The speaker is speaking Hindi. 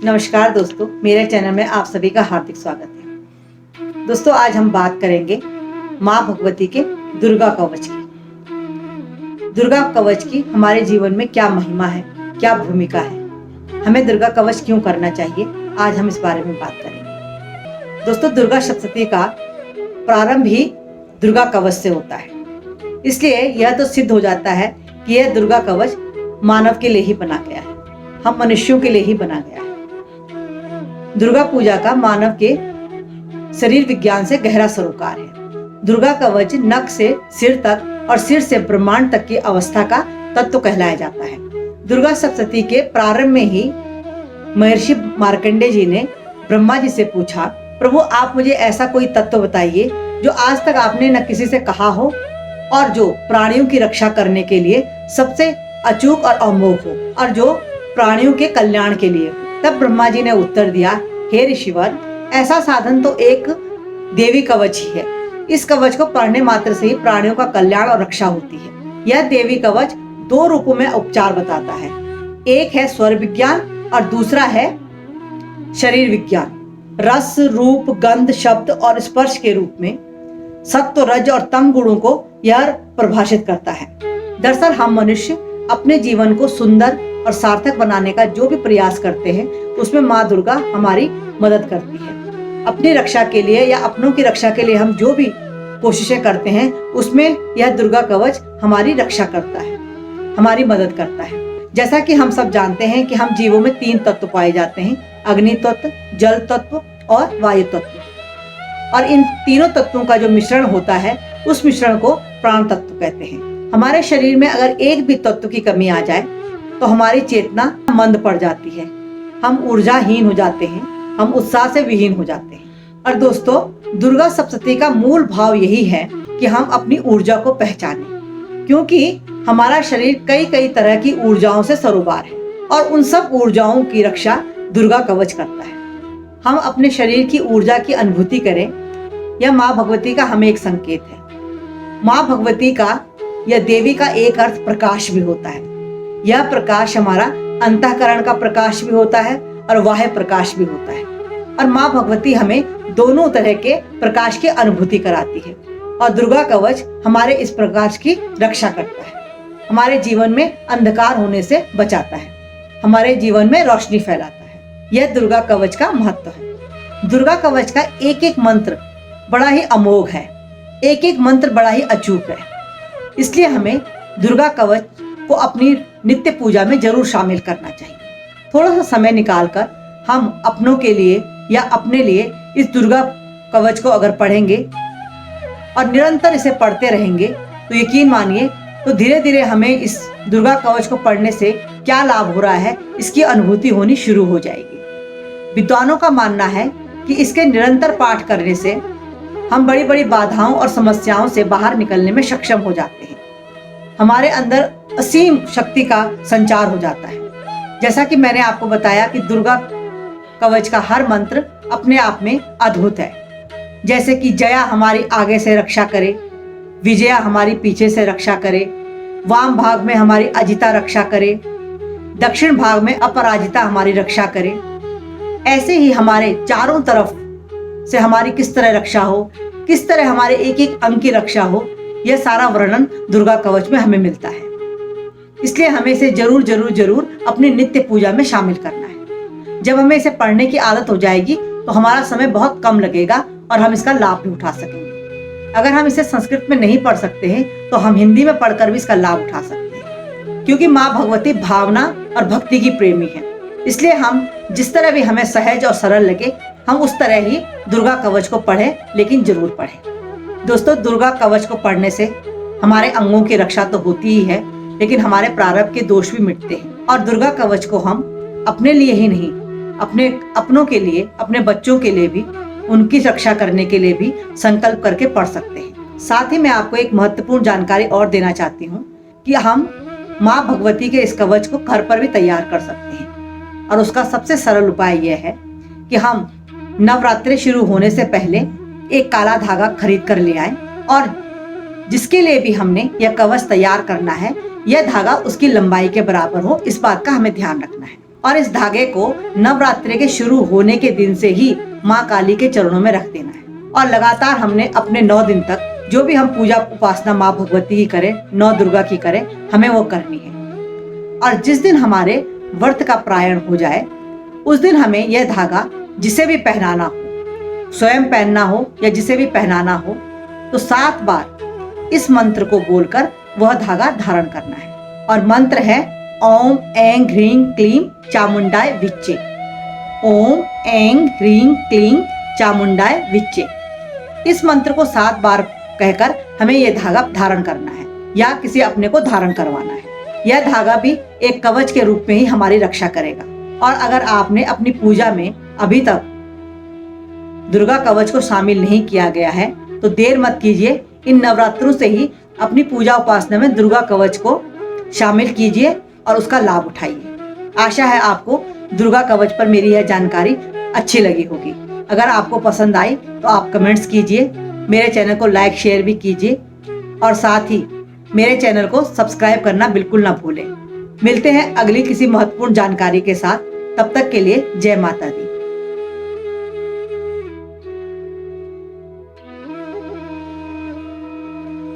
नमस्कार दोस्तों, मेरे चैनल में आप सभी का हार्दिक स्वागत है। दोस्तों, आज हम बात करेंगे माँ भगवती के दुर्गा कवच की। दुर्गा कवच की हमारे जीवन में क्या महिमा है, क्या भूमिका है, हमें दुर्गा कवच क्यों करना चाहिए, आज हम इस बारे में बात करेंगे। दोस्तों, दुर्गा सप्तशती का प्रारंभ ही दुर्गा कवच से होता है, इसलिए यह तो सिद्ध हो जाता है कि यह दुर्गा कवच मानव के लिए ही बना गया है, हम मनुष्यों के लिए ही बना गया है। दुर्गा पूजा का मानव के शरीर विज्ञान से गहरा सरोकार है। दुर्गा कवच नख से सिर तक और सिर से ब्रह्मांड तक की अवस्था का तत्व कहलाया जाता है। दुर्गा सप्तशती के प्रारंभ में ही महर्षि मार्कंडेय जी ने ब्रह्मा जी से पूछा, प्रभु आप मुझे ऐसा कोई तत्व बताइए जो आज तक आपने न किसी से कहा हो और जो प्राणियों की रक्षा करने के लिए सबसे अचूक और अमोघ हो और जो प्राणियों के कल्याण के लिए हो। तब ब्रह्मा जी ने उत्तर दिया, हे ऋषिवर, ऐसा साधन तो एक देवी कवच ही है। इस कवच को पढ़ने मात्र से ही प्राणियों का कल्याण और रक्षा होती है। यह देवी कवच दो रूपों में उपचार बताता है, एक है स्वर विज्ञान और दूसरा है शरीर विज्ञान। रस, रूप, गंध, शब्द और स्पर्श के रूप में सत्व, रज और तम गुणों को यह परिभाषित करता है। दरअसल हम मनुष्य अपने जीवन को सुंदर और सार्थक बनाने का जो भी प्रयास करते हैं उसमें माँ दुर्गा हमारी मदद करती है। अपनी रक्षा के लिए या अपनों की रक्षा के लिए हम जो भी कोशिशें करते हैं उसमें यह दुर्गा कवच हमारी रक्षा करता है, हमारी मदद करता है। जैसा कि हम सब जानते हैं कि हम जीवों में तीन तत्व पाए जाते हैं, अग्नि तत्व, जल तत्व और वायु तत्व। और इन तीनों तत्वों का जो मिश्रण होता है उस मिश्रण को प्राण तत्व कहते हैं। हमारे शरीर में अगर एक भी तत्व की कमी आ जाए तो हमारी चेतना मंद पड़ जाती है, हम ऊर्जाहीन हो जाते हैं, हम उत्साह से विहीन हो जाते हैं। और दोस्तों, दुर्गा सप्तशती का मूल भाव यही है कि हम अपनी ऊर्जा को पहचानें, क्योंकि हमारा शरीर कई कई तरह की ऊर्जाओं से सरोबार है और उन सब ऊर्जाओं की रक्षा दुर्गा कवच करता है। हम अपने शरीर की ऊर्जा की अनुभूति करें, यह माँ भगवती का हमें एक संकेत है। माँ भगवती का या देवी का एक अर्थ प्रकाश भी होता है। यह प्रकाश हमारा अंतःकरण का प्रकाश भी होता है और बाह्य प्रकाश भी होता है। और माँ भगवती हमें दोनों तरह के प्रकाश की अनुभूति कराती है और दुर्गा कवच हमारे इस प्रकाश की रक्षा करता है, हमारे जीवन में अंधकार होने से बचाता है, हमारे जीवन में रोशनी फैलाता है। यह दुर्गा कवच का महत्व है। दुर्गा कवच का एक एक मंत्र बड़ा ही अमोघ है, एक एक मंत्र बड़ा ही अचूक है। इसलिए हमें दुर्गा कवच को अपनी नित्य पूजा में जरूर शामिल करना चाहिए। थोड़ा सा समय निकालकर हम अपनों के लिए या अपने लिए इस दुर्गा कवच को अगर पढ़ेंगे और निरंतर इसे पढ़ते रहेंगे तो यकीन मानिए तो धीरे धीरे हमें इस दुर्गा कवच को पढ़ने से क्या लाभ हो रहा है इसकी अनुभूति होनी शुरू हो जाएगी। विद्वानों का मानना है कि इसके निरंतर पाठ करने से हम बड़ी बड़ी बाधाओं और समस्याओं से बाहर निकलने में सक्षम हो जाते हैं। हमारे अंदर असीम शक्ति का संचार हो जाता है। जैसा कि मैंने आपको बताया कि दुर्गा कवच का हर मंत्र अपने आप में अद्भुत है। जैसे कि जया हमारी आगे से रक्षा करे, विजया हमारी पीछे से रक्षा करे, वाम भाग में हमारी अजिता रक्षा करे, दक्षिण भाग में अपराजिता हमारी रक्षा करे। ऐसे ही हमारे चारों तरफ से हमारी किस तरह रक्षा हो, किस तरह हमारे एक एक अंग की रक्षा हो, यह सारा वर्णन दुर्गा कवच में हमें मिलता है। इसलिए हमें इसे जरूर जरूर जरूर अपनी नित्य पूजा में शामिल करना है। जब हमें इसे पढ़ने की आदत हो जाएगी तो हमारा समय बहुत कम लगेगा और हम इसका लाभ भी उठा सकेंगे। अगर हम इसे संस्कृत में नहीं पढ़ सकते हैं तो हम हिंदी में पढ़कर भी इसका लाभ उठा सकते हैं, क्योंकि माँ भगवती भावना और भक्ति की प्रेमी है। इसलिए हम जिस तरह भी हमें सहज और सरल लगे हम उस तरह ही दुर्गा कवच को पढ़ें, लेकिन जरूर पढ़ें। दोस्तों, दुर्गा कवच को पढ़ने से हमारे अंगों की रक्षा तो होती ही है, लेकिन हमारे प्रारब्ध के दोष भी मिटते हैं। और दुर्गा कवच को हम अपने लिए ही नहीं, अपने अपनों के लिए, अपने बच्चों के लिए भी, उनकी रक्षा करने के लिए भी संकल्प करके पढ़ सकते हैं। साथ ही मैं आपको एक महत्वपूर्ण जानकारी और देना चाहती हूँ कि हम माँ भगवती के इस कवच को घर पर भी तैयार कर सकते हैं। और उसका सबसे सरल उपाय यह है कि हम नवरात्रि शुरू होने से पहले एक काला धागा खरीद कर ले आए और जिसके लिए भी हमने यह कवच तैयार करना है यह धागा उसकी लंबाई के बराबर हो, इस बात का हमें ध्यान रखना है। और इस धागे को नवरात्रि के शुरू होने के दिन से ही माँ काली के चरणों में रख देना है और लगातार हमने अपने 9 दिन तक जो भी हम पूजा उपासना माँ भगवती की करें, 9 दुर्गा की करें, हमें वो करनी है। और जिस दिन हमारे व्रत का प्रायण हो जाए उस दिन हमें यह धागा जिसे भी पहनाना हो, स्वयं पहनना हो या जिसे भी पहनाना हो, तो 7 बार इस मंत्र को बोलकर वह धागा धारण करना है। और मंत्र है ओम ऐं ह्रीं क्लीं चामुंडाय विच्चे। ओम ऐं ह्रीं क्लीं चामुंडाय विच्चे। इस मंत्र को 7 बार कहकर हमें यह धागा धारण करना है या किसी अपने को धारण करवाना है। यह धागा भी एक कवच के रूप में ही हमारी रक्षा करेगा। और अगर आपने अपनी पूजा में अभी तक दुर्गा कवच को शामिल नहीं किया गया है तो देर मत कीजिए, इन नवरात्रों से ही अपनी पूजा उपासना में दुर्गा कवच को शामिल कीजिए और उसका लाभ उठाइए। आशा है आपको दुर्गा कवच पर मेरी यह जानकारी अच्छी लगी होगी। अगर आपको पसंद आई तो आप कमेंट्स कीजिए, मेरे चैनल को लाइक शेयर भी कीजिए और साथ ही मेरे चैनल को सब्सक्राइब करना बिल्कुल ना भूलें। मिलते हैं अगली किसी महत्वपूर्ण जानकारी के साथ, तब तक के लिए जय माता दी।